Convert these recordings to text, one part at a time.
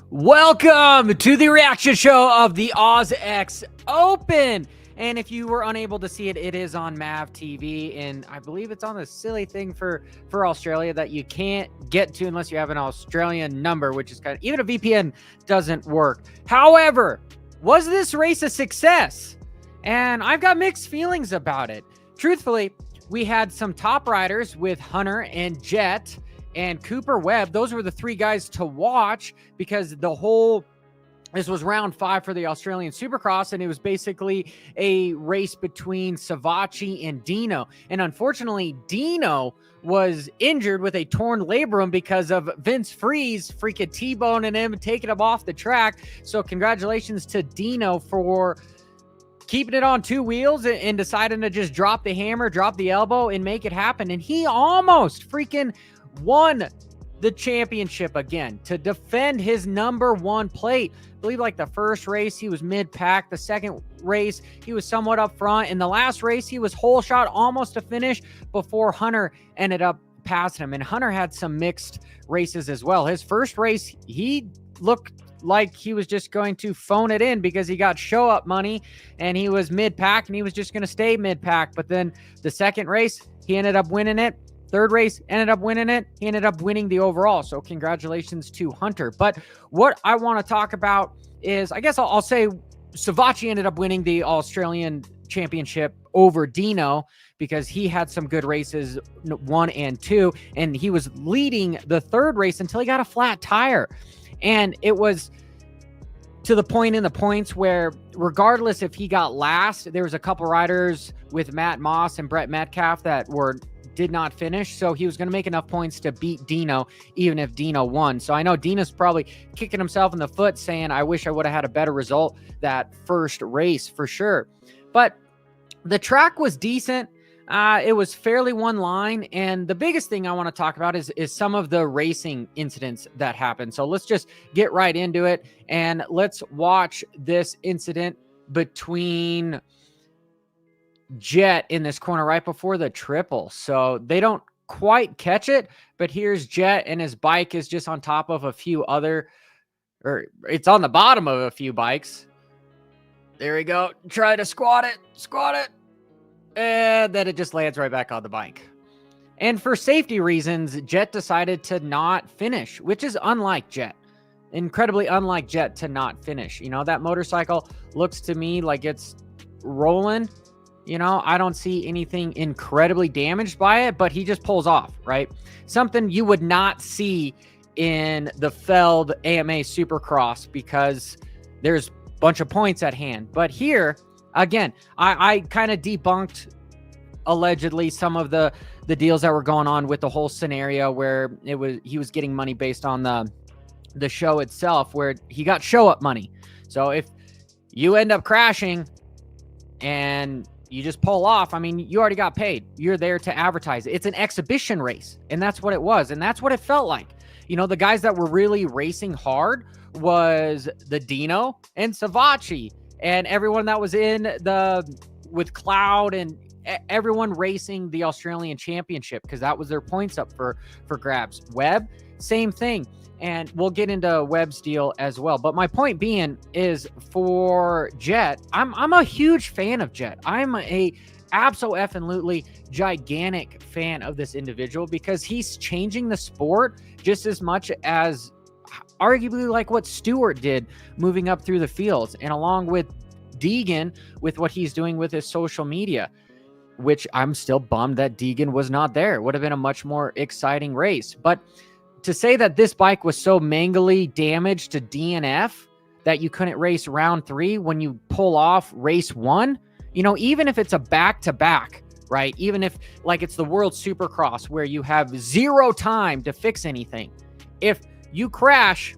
Welcome to the reaction show of the Ausx Open. And if you were unable to see it, it is on MAV TV, and I believe it's on the silly thing for Australia that you can't get to unless you have an Australian number, which is kind of, even a VPN doesn't work. However, was this race a success? And I've got mixed feelings about it. Truthfully, we had some top riders with Hunter and Jett and Cooper Webb. Those were the three guys to watch because this was round 5 for the Australian Supercross, and it was basically a race between Savatgy and Dino. And unfortunately, Dino was injured with a torn labrum because of Vince Freeze freaking T-boning him and taking him off the track. So congratulations to Dino for keeping it on 2 wheels and deciding to just drop the hammer, drop the elbow, and make it happen. And he almost freaking won the championship again to defend his #1 plate. I believe like the first race he was mid-pack, the second race he was somewhat up front, and the last race he was whole shot almost to finish before Hunter ended up passing him. And Hunter had some mixed races as well. His first race, he looked like he was just going to phone it in because he got show up money and he was mid-pack and he was just going to stay mid-pack. But then the second race, he ended up winning it. Third race, ended up winning it. He ended up winning the overall. So congratulations to Hunter. But what I want to talk about is, I guess I'll say Savatgy ended up winning the Australian Championship over Dino because he had some good races 1 and 2. And he was leading the third race until he got a flat tire. And it was to the point in the points where regardless if he got last, there was a couple riders with Matt Moss and Brett Metcalf that did not finish, so he was going to make enough points to beat Dino even if Dino won. So I know Dino's probably kicking himself in the foot saying, I wish I would have had a better result that first race for sure. But the track was decent. It was fairly one line, and the biggest thing I want to talk about is some of the racing incidents that happened. So let's just get right into it, and let's watch this incident between Jett in this corner right before the triple. So they don't quite catch it, but here's Jett, and his bike is just on top of a few other, or it's on the bottom of a few bikes. There we go. Try to squat it, and then it just lands right back on the bike. And for safety reasons, Jett decided to not finish, which is unlike Jett. Incredibly unlike Jett to not finish. You know, that motorcycle looks to me like it's rolling. You know, I don't see anything incredibly damaged by it, but he just pulls off, right? Something you would not see in the Feld AMA Supercross because there's a bunch of points at hand. But here, again, I kind of debunked allegedly some of the deals that were going on with the whole scenario where he was getting money based on the show itself, where he got show up money. So if you end up crashing and you just pull off, I mean, you already got paid. You're there to advertise it. It's an exhibition race, and that's what it was, and that's what it felt like. You know, the guys that were really racing hard was the Dino and Savatgy and everyone that was with Cloud and everyone racing the Australian Championship because that was their points up for grabs. Webb, same thing. And we'll get into Webb's deal as well. But my point being is for Jett, I'm a huge fan of Jett. I'm a absolutely gigantic fan of this individual because he's changing the sport just as much as arguably like what Stewart did moving up through the fields, and along with Deegan with what he's doing with his social media, which I'm still bummed that Deegan was not there. It would have been a much more exciting race. But to say that this bike was so mangly damaged to DNF that you couldn't race round 3 when you pull off race 1, you know, even if it's a back-to-back, right? Even if like it's the World Supercross where you have 0 time to fix anything. If you crash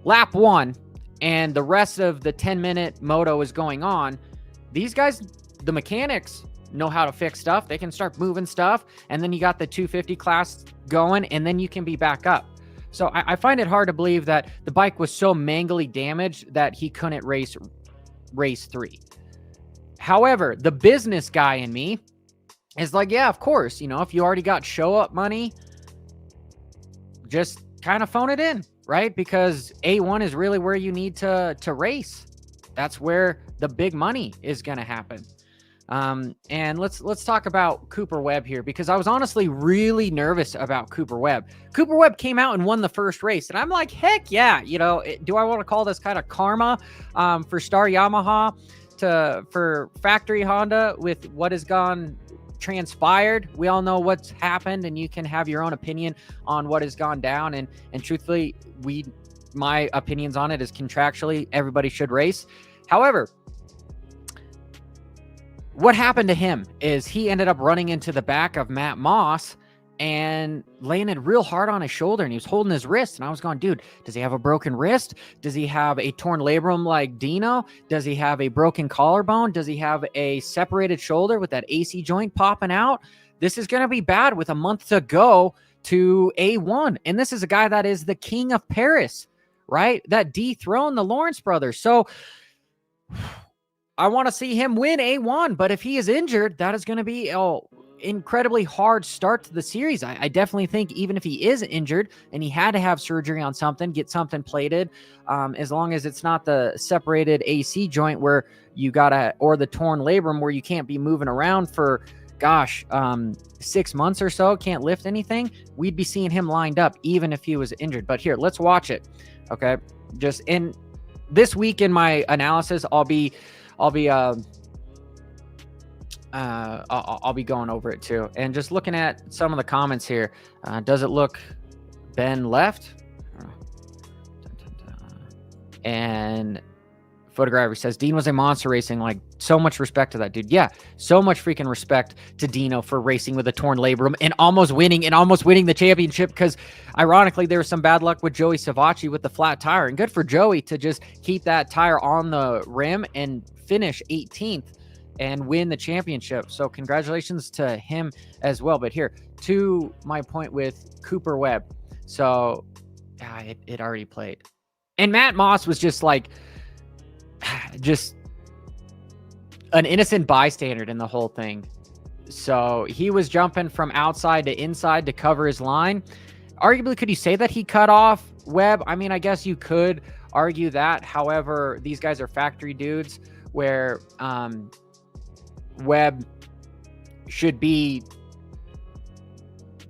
lap 1 and the rest of the 10-minute moto is going on, these guys, the mechanics, know how to fix stuff. They can start moving stuff, and then you got the 250 class going, and then you can be back up. So I find it hard to believe that the bike was so mangly damaged that he couldn't race 3. However, the business guy in me is like, yeah, of course, you know, if you already got show up money, just kind of phone it in. right? Because A1 is really where you need to race. That's where the big money is going to happen. And let's talk about Cooper Webb here, because I was honestly really nervous about Cooper Webb. Cooper Webb came out and won the first race, and I'm like, heck yeah, do I want to call this kind of karma for Star Yamaha for factory Honda with what has transpired? We all know what's happened, and you can have your own opinion on what has gone down. And truthfully, my opinions on it is contractually everybody should race. However, what happened to him is he ended up running into the back of Matt Moss and landed real hard on his shoulder, and he was holding his wrist. And I was going, dude, does he have a broken wrist? Does he have a torn labrum like Dino? Does he have a broken collarbone? Does he have a separated shoulder with that AC joint popping out? This is going to be bad with a month to go to A1. And this is a guy that is the king of Paris, right? That dethroned the Lawrence brothers. So I want to see him win A1, but if he is injured, that is going to be an incredibly hard start to the series. I definitely think even if he is injured and he had to have surgery on something, get something plated, as long as it's not the separated AC joint where or the torn labrum where you can't be moving around for, 6 months or so, can't lift anything, we'd be seeing him lined up even if he was injured. But here, let's watch it. Okay. Just in this week in my analysis, I'll be going over it too. And just looking at some of the comments here, does it look Ben left? And photographer says Dean was a monster racing. Like, so much respect to that dude. Yeah, so much freaking respect to Dino for racing with a torn labrum and almost winning the championship, because ironically there was some bad luck with Joey Savacci with the flat tire, and good for Joey to just keep that tire on the rim and finish 18th and win the championship. So congratulations to him as well. But here, to my point with Cooper Webb. So it already played. And Matt Moss was just an innocent bystander in the whole thing. So he was jumping from outside to inside to cover his line. Arguably, could you say that he cut off Webb? I mean, I guess you could argue that. However, these guys are factory dudes where Webb should be,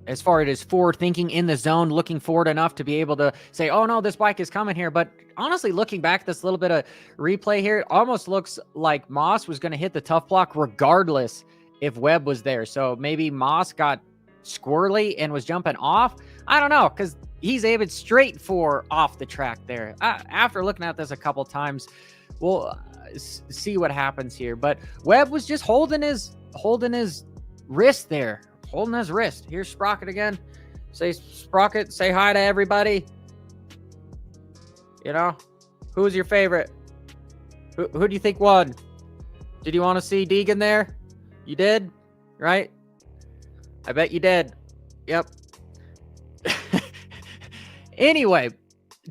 as far as forward thinking in the zone, looking forward enough to be able to say, oh no, this bike is coming here. But honestly, looking back, this little bit of replay here, it almost looks like Moss was going to hit the tough block regardless if Webb was there. So maybe Moss got squirrely and was jumping off. I don't know, because he's aiming straight for off the track there. After looking at this a couple times, we'll see what happens here. But Webb was just holding his wrist there. Holding his wrist. Here's Sprocket again. Sprocket, say hi to everybody. Who's your favorite? Who do you think won? Did you want to see Deegan there? You did, right? I bet you did. Yep. Anyway,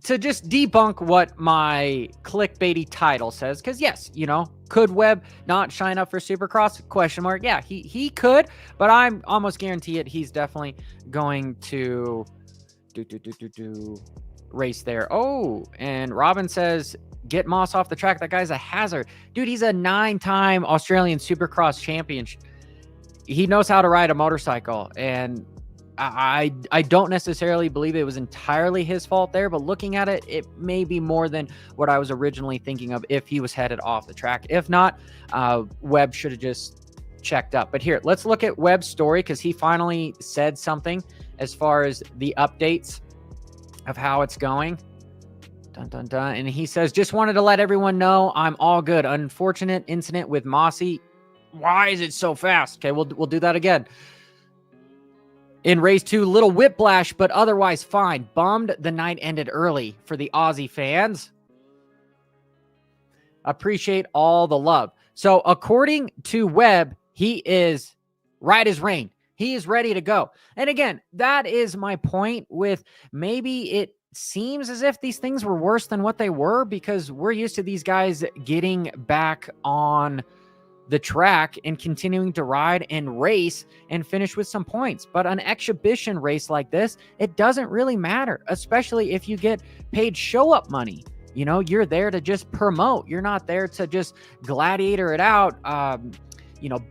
to just debunk what my clickbaity title says, because yes, could Webb not shine up for Supercross? Question mark. Yeah, he could, but I'm almost guarantee it. He's definitely going to do race there. Oh, and Robin says, get Moss off the track. That guy's a hazard. Dude, he's a 9-time Australian Supercross champion. He knows how to ride a motorcycle, and I don't necessarily believe it was entirely his fault there, but looking at it, it may be more than what I was originally thinking of if he was headed off the track. If not, Webb should have just checked up. But here, let's look at Webb's story, because he finally said something as far as the updates of how it's going. Dun, dun, dun. And he says, just wanted to let everyone know I'm all good. Unfortunate incident with Mossy. Why is it so fast? Okay, we'll do that again. In race 2, little whiplash, but otherwise fine. Bummed the night ended early for the Aussie fans. Appreciate all the love. So according to Webb, he is right as rain. He is ready to go. And again, that is my point with, maybe it seems as if these things were worse than what they were, because we're used to these guys getting back on the track and continuing to ride and race and finish with some points. But an exhibition race like this, it doesn't really matter, especially if you get paid show up money. You know, you're there to just promote. You're not there to just gladiator it out,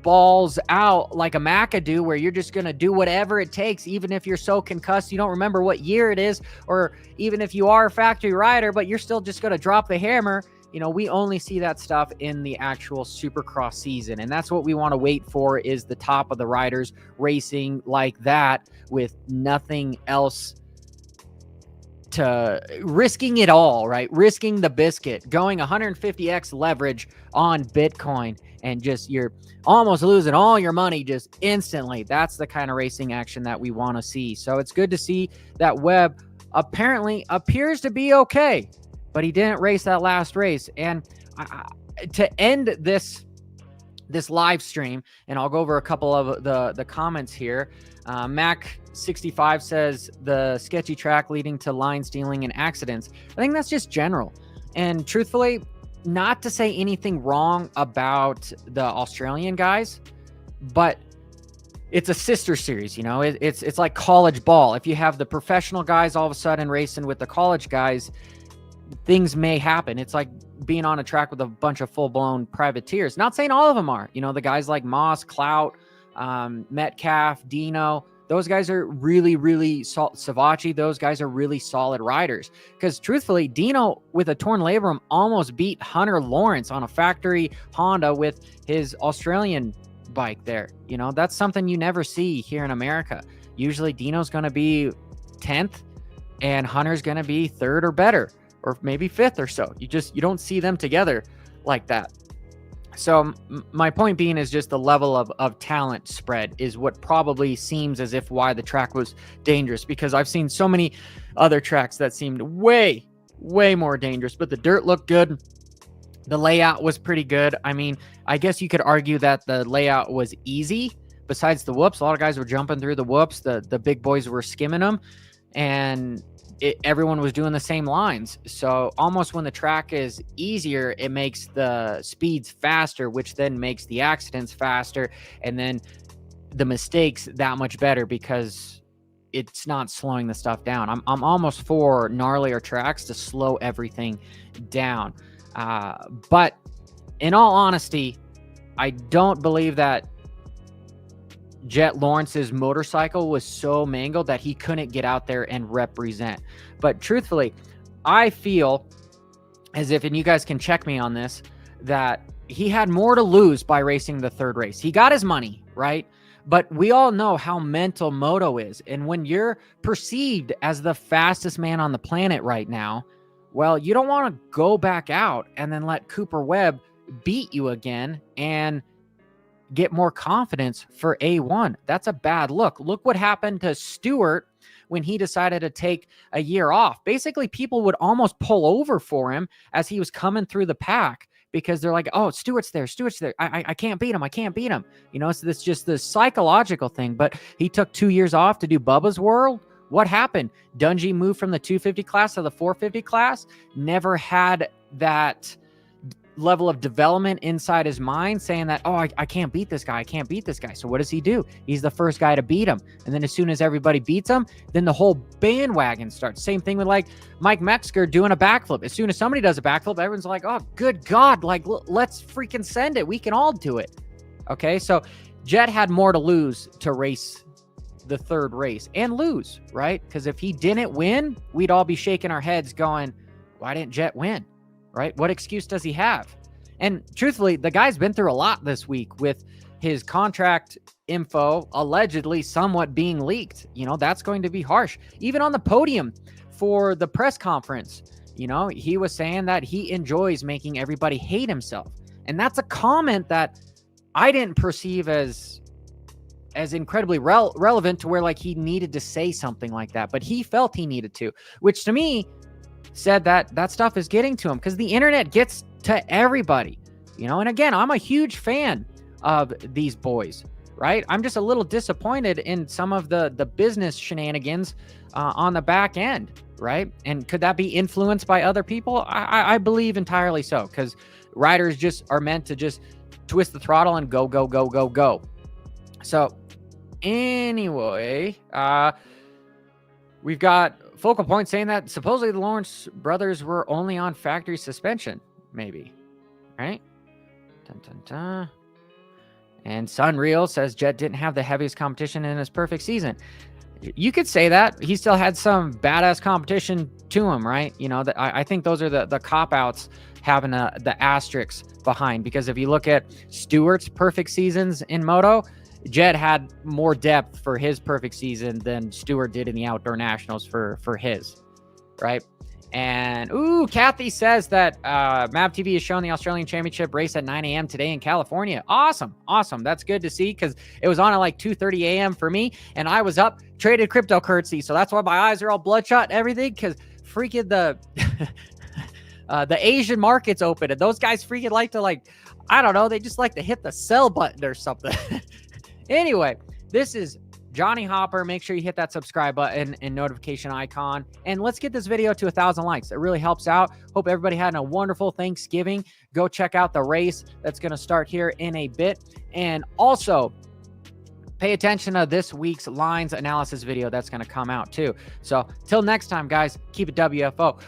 balls out like a McAdoo, where you're just going to do whatever it takes, even if you're so concussed you don't remember what year it is, or even if you are a factory rider, but you're still just going to drop the hammer. You know, we only see that stuff in the actual Supercross season, and that's what we want to wait for, is the top of the riders racing like that with nothing else, to risking it all, right? Risking the biscuit, going 150x leverage on Bitcoin, and just you're almost losing all your money just instantly. That's the kind of racing action that we want to see. So it's good to see that Webb apparently appears to be okay, but he didn't race that last race. And to end this live stream, and I'll go over a couple of the comments here. Mac65 says the sketchy track leading to line stealing and accidents. I think that's just general. And truthfully, not to say anything wrong about the Australian guys, but it's a sister series, you know. It's like college ball. If you have the professional guys all of a sudden racing with the college guys, things may happen. It's like being on a track with a bunch of full-blown privateers. Not saying all of them are. You know, the guys like Moss, Clout, Metcalf, Dino, those guys are really, really Savachi. Those guys are really solid riders. Because truthfully, Dino with a torn labrum almost beat Hunter Lawrence on a factory Honda with his Australian bike there. You know, that's something you never see here in America. Usually Dino's going to be 10th and Hunter's going to be 3rd or better, or maybe 5th or so. You don't see them together like that. So my point being is just the level of talent spread is what probably seems as if why the track was dangerous, because I've seen so many other tracks that seemed way, way more dangerous, but the dirt looked good. The layout was pretty good. I mean, I guess you could argue that the layout was easy besides the whoops. A lot of guys were jumping through the whoops. The big boys were skimming them, and everyone was doing the same lines. So almost when the track is easier, it makes the speeds faster, which then makes the accidents faster, and then the mistakes that much better, because it's not slowing the stuff down. I'm almost for gnarlier tracks to slow everything down. But in all honesty, I don't believe that Jett Lawrence's motorcycle was so mangled that he couldn't get out there and represent. But truthfully, I feel as if, and you guys can check me on this, that he had more to lose by racing the 3rd race. He got his money, right? But we all know how mental moto is. And when you're perceived as the fastest man on the planet right now, well, you don't want to go back out and then let Cooper Webb beat you again and get more confidence for A1. That's a bad look. Look what happened to Stewart when he decided to take a year off. Basically, people would almost pull over for him as he was coming through the pack, because they're like, oh, Stewart's there. I can't beat him. I can't beat him. You know, so it's just the psychological thing. But he took 2 years off to do Bubba's World. What happened? Dungey moved from the 250 class to the 450 class, never had that level of development inside his mind saying that, oh, I can't beat this guy. I can't beat this guy. So what does he do? He's the first guy to beat him. And then as soon as everybody beats him, then the whole bandwagon starts. Same thing with like Mike Metzger doing a backflip. As soon as somebody does a backflip, everyone's like, oh, good God, like let's freaking send it. We can all do it. Okay. So Jett had more to lose to race the 3rd race and lose, right? Because if he didn't win, we'd all be shaking our heads going, why didn't Jett win? Right? What excuse does he have? And truthfully, the guy's been through a lot this week with his contract info allegedly somewhat being leaked. You know, that's going to be harsh. Even on the podium for the press conference, you know, he was saying that he enjoys making everybody hate himself. And that's a comment that I didn't perceive as incredibly relevant to where like he needed to say something like that, but he felt he needed to, which to me said that stuff is getting to him, because the internet gets to everybody, you know. And again, I'm a huge fan of these boys, right? I'm just a little disappointed in some of the business shenanigans on the back end, right? And could that be influenced by other people? I believe entirely so, because riders just are meant to just twist the throttle and go, go, go, go, go. So anyway, we've got Focal Point saying that supposedly the Lawrence brothers were only on factory suspension, maybe, right? Dun, dun, dun. And Sunreal says Jett didn't have the heaviest competition in his perfect season. You could say that. He still had some badass competition to him, right? You know, I think those are the cop-outs having the asterisks behind, because if you look at Stewart's perfect seasons in moto, Jett had more depth for his perfect season than Stewart did in the Outdoor Nationals for his, right? And, ooh, Kathy says that MAV TV is showing the Australian Championship race at 9 a.m. today in California. Awesome. Awesome. That's good to see, because it was on at like 2:30 a.m. for me, and I was up, traded cryptocurrency. So that's why my eyes are all bloodshot and everything, because freaking the Asian markets open, and those guys freaking like to, like, I don't know, they just like to hit the sell button or something. Anyway, this is Johnny Hopper. Make sure you hit that subscribe button and notification icon. And let's get this video to 1,000 likes. It really helps out. Hope everybody had a wonderful Thanksgiving. Go check out the race that's going to start here in a bit. And also, pay attention to this week's lines analysis video that's going to come out too. So till next time, guys, keep it WFO.